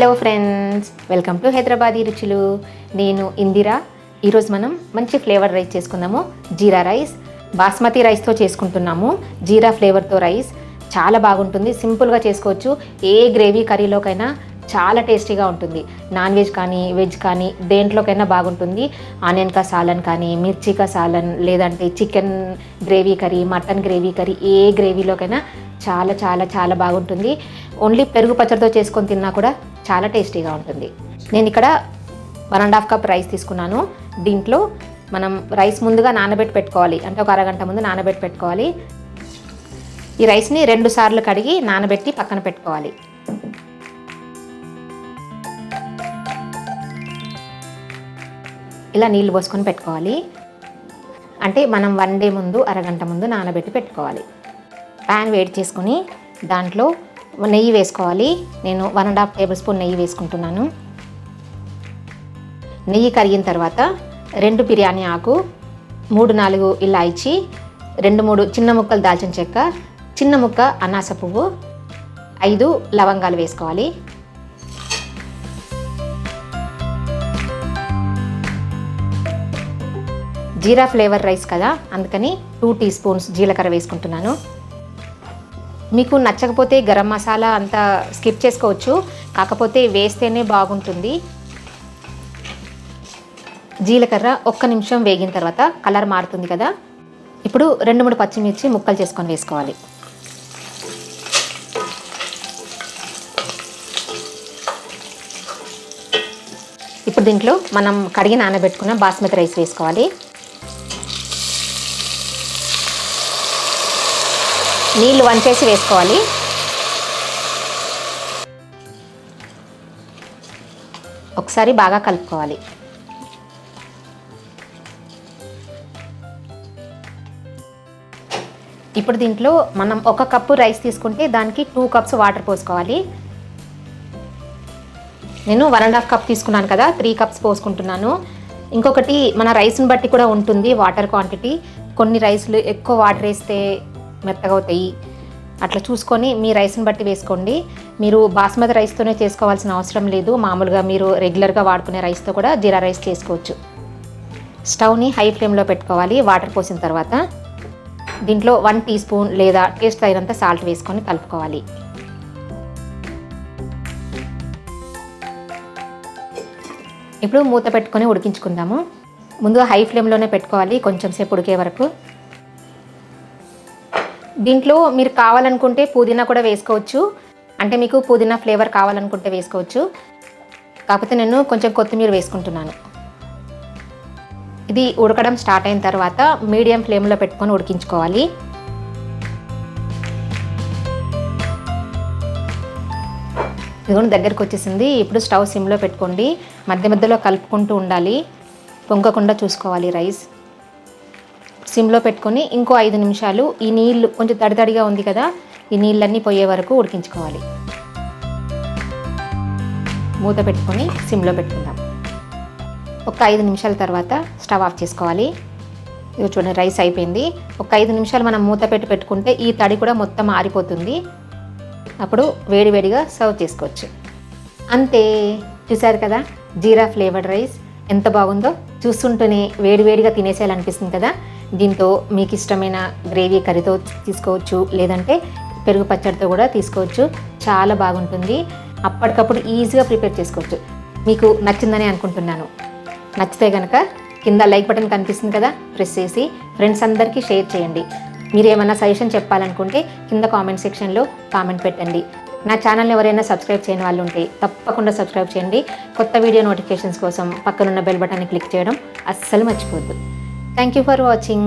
Hello friends, welcome to Hyderabadi రుచులు. నేను ఇందిరా. ఈరోజు మనం మంచి ఫ్లేవర్ రైస్ చేసుకుందాము. జీరా రైస్, బాస్మతి రైస్తో చేసుకుంటున్నాము. జీరా ఫ్లేవర్తో రైస్ చాలా బాగుంటుంది. సింపుల్గా చేసుకోవచ్చు. ఏ గ్రేవీ కర్రీలోకైనా చాలా టేస్టీగా ఉంటుంది. నాన్ వెజ్ కానీ వెజ్ కానీ దేంట్లోకైనా బాగుంటుంది. ఆనియన్ కా సాలన్ కానీ, మిర్చి కా సాలన్, లేదంటే chicken gravy curry, mutton gravy curry, ఏ గ్రేవీలోకైనా చాలా చాలా చాలా బాగుంటుంది. ఓన్లీ పెరుగు పచ్చడితో చేసుకొని తిన్నా కూడా చాలా టేస్టీగా ఉంటుంది. నేను ఇక్కడ 1.5 కప్ రైస్ తీసుకున్నాను. దీంట్లో మనం రైస్ ముందుగా నానబెట్టి పెట్టుకోవాలి, అంటే ఒక అరగంట ముందు నానబెట్టి పెట్టుకోవాలి. ఈ రైస్ని 2 సార్లు కడిగి నానబెట్టి పక్కన పెట్టుకోవాలి. ఇలా నీళ్ళు పోసుకొని పెట్టుకోవాలి. అంటే మనం వండే ముందు అరగంట ముందు నానబెట్టి పెట్టుకోవాలి. ప్యాన్ వేడి చేసుకొని దాంట్లో నెయ్యి వేసుకోవాలి. నేను 1.5 టేబుల్ స్పూన్ నెయ్యి వేసుకుంటున్నాను. నెయ్యి కరిగిన తర్వాత 2 బిర్యానీ ఆకు, 3-4 ఇలాయచి, 2-3 చిన్న ముక్కలు దాల్చిన చెక్క, చిన్న ముక్క అనాస పువ్వు, 5 లవంగాలు వేసుకోవాలి. జీరా ఫ్లేవర్ రైస్ కదా, అందుకని 2 టీ స్పూన్స్ జీలకర్ర వేసుకుంటున్నాను. మీకు నచ్చకపోతే గరం మసాలా అంతా స్కిప్ చేసుకోవచ్చు, కాకపోతే వేస్తేనే బాగుంటుంది. జీలకర్ర 1 నిమిషం వేగిన తర్వాత కలర్ మారుతుంది కదా, ఇప్పుడు 2-3 పచ్చిమిర్చి ముక్కలు చేసుకొని వేసుకోవాలి. ఇప్పుడు దీంట్లో మనం కడిగి నానబెట్టుకున్న బాస్మతి రైస్ వేసుకోవాలి. నీళ్ళు వంచేసి వేసుకోవాలి. ఒకసారి బాగా కలుపుకోవాలి. ఇప్పుడు దీంట్లో మనం 1 కప్పు రైస్ తీసుకుంటే దానికి 2 కప్స్ వాటర్ పోసుకోవాలి. నేను 1.5 కప్ తీసుకున్నాను కదా, 3 కప్స్ పోసుకుంటున్నాను. ఇంకొకటి, మన రైస్ని బట్టి కూడా ఉంటుంది వాటర్ క్వాంటిటీ. కొన్ని రైస్లు ఎక్కువ వాటర్ వేస్తే మెత్తగా అవుతాయి. అట్లా చూసుకొని మీ రైస్ని బట్టి వేసుకోండి. మీరు బాస్మతి రైస్తోనే చేసుకోవాల్సిన అవసరం లేదు. మామూలుగా మీరు రెగ్యులర్గా వాడుకునే రైస్తో కూడా జీరా రైస్ చేసుకోవచ్చు. స్టవ్ని హై ఫ్లేమ్లో పెట్టుకోవాలి. వాటర్ పోసిన తర్వాత దీంట్లో 1 టీ స్పూన్ లేదా టేస్ట్ తగినంత సాల్ట్ వేసుకొని కలుపుకోవాలి. ఇప్పుడు మూత పెట్టుకొని ఉడికించుకుందాము. ముందుగా హై ఫ్లేమ్లోనే పెట్టుకోవాలి కొంచెం సేపు ఉడికే వరకు. దీంట్లో మీరు కావాలనుకుంటే పుదీనా కూడా వేసుకోవచ్చు, అంటే మీకు పుదీనా ఫ్లేవర్ కావాలనుకుంటే వేసుకోవచ్చు. కాకపోతే నేను కొంచెం కొత్తిమీర వేసుకుంటున్నాను. ఇది ఉడకడం స్టార్ట్ అయిన తర్వాత మీడియం ఫ్లేమ్లో పెట్టుకొని ఉడికించుకోవాలి. ఇది కూడా దగ్గరికి వచ్చేసింది. ఇప్పుడు స్టవ్ సిమ్లో పెట్టుకోండి. మధ్య మధ్యలో కలుపుకుంటూ ఉండాలి, పొంగకుండా చూసుకోవాలి రైస్. సిమ్లో పెట్టుకొని ఇంకో 5 నిమిషాలు ఈ నీళ్ళు కొంచెం తడితడిగా ఉంది కదా, ఈ నీళ్ళన్నీ పోయే వరకు ఉడికించుకోవాలి. మూత పెట్టుకొని సిమ్లో పెట్టుకుందాం. ఒక 5 నిమిషాల తర్వాత స్టవ్ ఆఫ్ చేసుకోవాలి. ఇది చూడండి, రైస్ అయిపోయింది. ఒక 5 నిమిషాలు మనం మూత పెట్టుకుంటే ఈ తడి కూడా మొత్తం ఆరిపోతుంది. అప్పుడు వేడివేడిగా సర్వ్ చేసుకోవచ్చు. అంతే, చూసారు కదా జీరా ఫ్లేవర్డ్ రైస్ ఎంత బాగుందో. చూస్తుంటేనే వేడివేడిగా తినేసేయాలనిపిస్తుంది కదా. దీంతో మీకు ఇష్టమైన గ్రేవీ కర్రీతో తీసుకోవచ్చు, లేదంటే పెరుగు పచ్చడితో కూడా తీసుకోవచ్చు. చాలా బాగుంటుంది. అప్పటికప్పుడు ఈజీగా ప్రిపేర్ చేసుకోవచ్చు. మీకు నచ్చిందని అనుకుంటున్నాను. నచ్చితే కనుక కింద లైక్ బటన్ కనిపిస్తుంది కదా, ప్రెస్ చేసి ఫ్రెండ్స్ అందరికీ షేర్ చేయండి. మీరు ఏమైనా సజెషన్ చెప్పాలనుకుంటే కింద కామెంట్ సెక్షన్లో కామెంట్ పెట్టండి. నా ఛానల్ని ఎవరైనా సబ్స్క్రైబ్ చేయని వాళ్ళు ఉంటే తప్పకుండా సబ్స్క్రైబ్ చేయండి. కొత్త వీడియో నోటిఫికేషన్స్ కోసం పక్కనున్న బెల్ బటన్ని క్లిక్ చేయడం అస్సలు మర్చిపోవద్దు. Thank you for watching.